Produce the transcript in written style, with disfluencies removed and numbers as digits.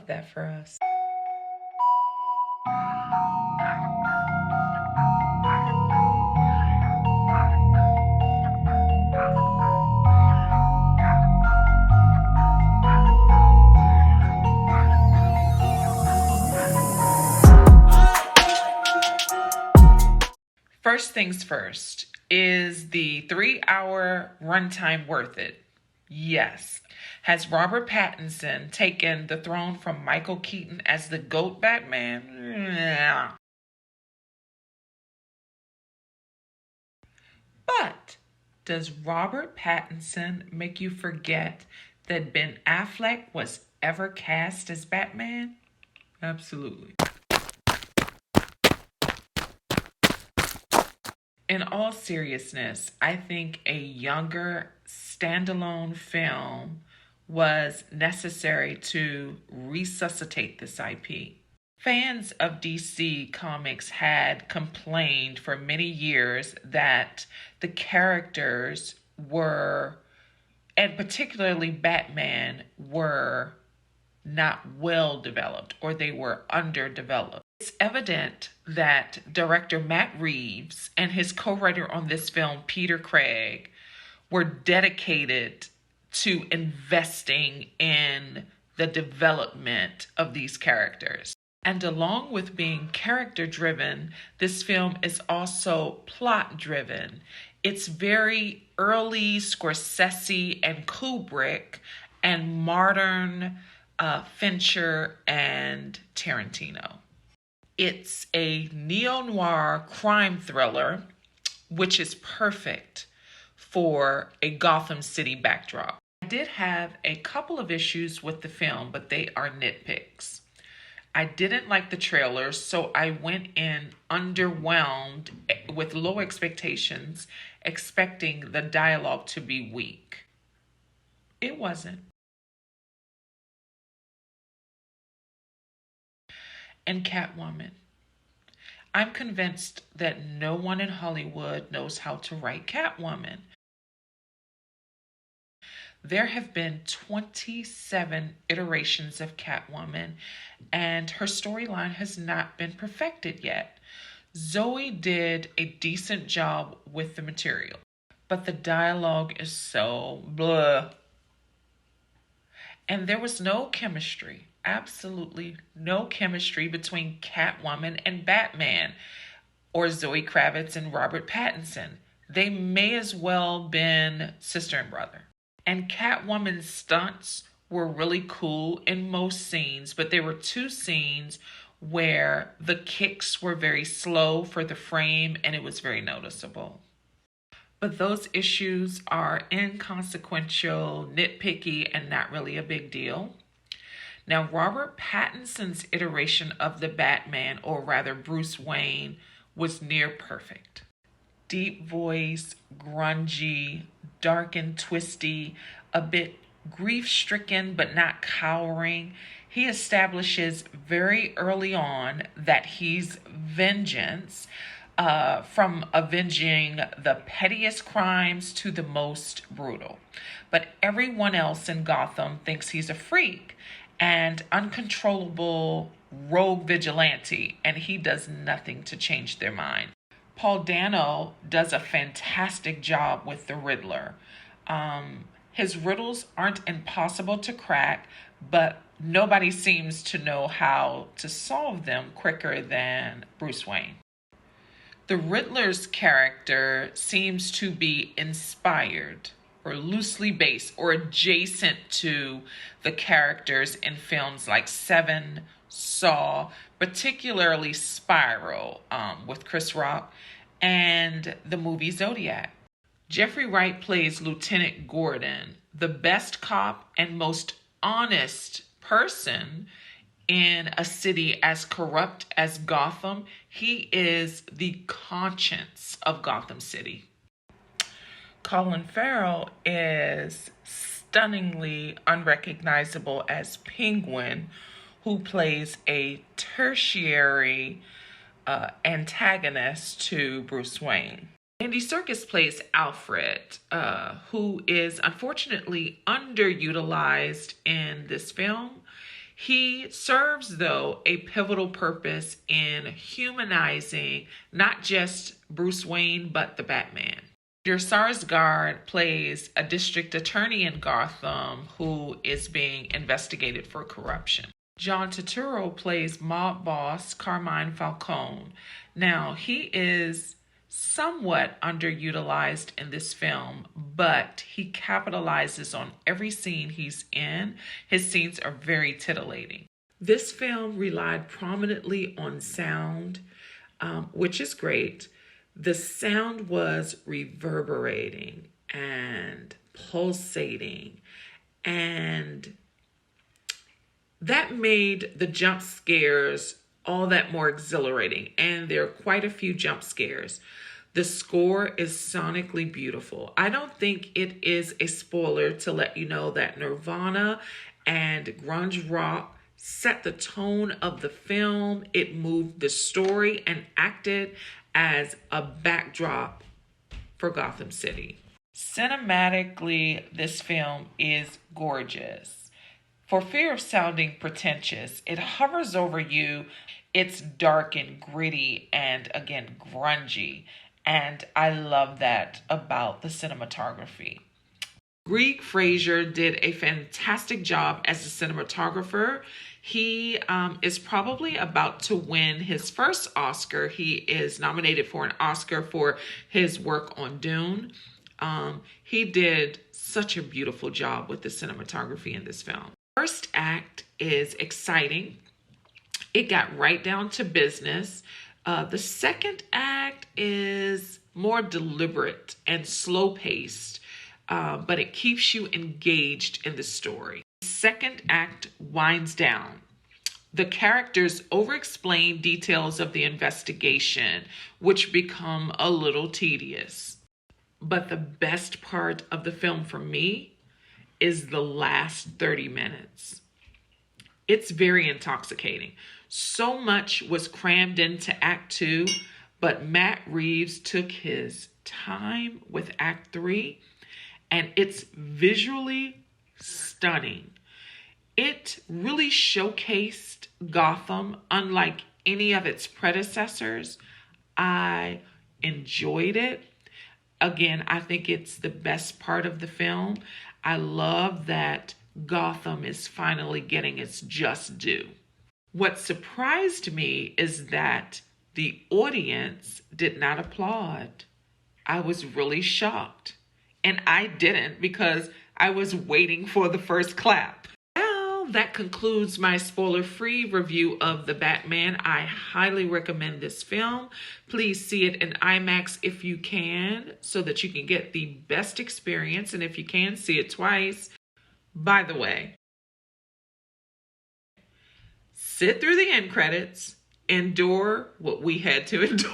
love that for us. First things first, is the 3-hour runtime worth it? Yes. Has Robert Pattinson taken the throne from Michael Keaton as the GOAT Batman? Yeah. But does Robert Pattinson make you forget that Ben Affleck was ever cast as Batman? Absolutely. In all seriousness, I think a younger standalone film was necessary to resuscitate this IP. Fans of DC Comics had complained for many years that the characters were, and particularly Batman, were not well developed, or they were underdeveloped. It's evident that director Matt Reeves and his co-writer on this film, Peter Craig, were dedicated to investing in the development of these characters. And along with being character-driven, this film is also plot-driven. It's very early Scorsese and Kubrick and modern Fincher and Tarantino. It's a neo-noir crime thriller, which is perfect for a Gotham City backdrop. I did have a couple of issues with the film, but they are nitpicks. I didn't like the trailer, so I went in underwhelmed with low expectations, expecting the dialogue to be weak. It wasn't. And Catwoman. I'm convinced that no one in Hollywood knows how to write Catwoman. There have been 27 iterations of Catwoman, and her storyline has not been perfected yet. Zoe did a decent job with the material, but the dialogue is so blah. And there was no chemistry, absolutely no chemistry between Catwoman and Batman, or Zoe Kravitz and Robert Pattinson. They may as well been sister and brother. And Catwoman's stunts were really cool in most scenes, but there were 2 scenes where the kicks were very slow for the frame and it was very noticeable. But those issues are inconsequential, nitpicky, and not really a big deal. Now, Robert Pattinson's iteration of the Batman, or rather Bruce Wayne, was near perfect. Deep voice, grungy, dark and twisty, a bit grief-stricken but not cowering. He establishes very early on that he's vengeance, from avenging the pettiest crimes to the most brutal. But everyone else in Gotham thinks he's a freak and uncontrollable rogue vigilante, and he does nothing to change their mind. Paul Dano does a fantastic job with the Riddler. His riddles aren't impossible to crack, but nobody seems to know how to solve them quicker than Bruce Wayne. The Riddler's character seems to be inspired or loosely based or adjacent to the characters in films like Seven, Saw, particularly Spiral with Chris Rock, and the movie Zodiac. Jeffrey Wright plays Lieutenant Gordon, the best cop and most honest person in a city as corrupt as Gotham. He is the conscience of Gotham City. Colin Farrell is stunningly unrecognizable as Penguin, who plays a tertiary antagonist to Bruce Wayne. Andy Serkis plays Alfred, who is unfortunately underutilized in this film. He serves, though, a pivotal purpose in humanizing not just Bruce Wayne, but the Batman. Skarsgård plays a district attorney in Gotham who is being investigated for corruption. John Turturro plays mob boss Carmine Falcone. Now, he is somewhat underutilized in this film, but he capitalizes on every scene he's in. His scenes are very titillating. This film relied prominently on sound, which is great. The sound was reverberating and pulsating, and that made the jump scares all that more exhilarating. And there are quite a few jump scares. The score is sonically beautiful. I don't think it is a spoiler to let you know that Nirvana and grunge rock set the tone of the film. It moved the story and acted as a backdrop for Gotham City. Cinematically, this film is gorgeous. For fear of sounding pretentious, it hovers over you. It's dark and gritty and, again, grungy. And I love that about the cinematography. Greig Fraser did a fantastic job as a cinematographer. He is probably about to win his first Oscar. He is nominated for an Oscar for his work on Dune. He did such a beautiful job with the cinematography in this film. First act is exciting. It got right down to business. The second act is more deliberate and slow-paced, but it keeps you engaged in the story. The second act winds down. The characters over-explain details of the investigation, which become a little tedious. But the best part of the film for me is the last 30 minutes. It's very intoxicating. So much was crammed into Act 2, but Matt Reeves took his time with Act 3, and it's visually stunning. It really showcased Gotham unlike any of its predecessors. I enjoyed it. Again, I think it's the best part of the film. I love that Gotham is finally getting its just due. What surprised me is that the audience did not applaud. I was really shocked. And I didn't because I was waiting for the first clap. Well, that concludes my spoiler-free review of The Batman. I highly recommend this film. Please see it in IMAX if you can, so that you can get the best experience. And if you can, see it twice. By the way, sit through the end credits, endure what we had to endure.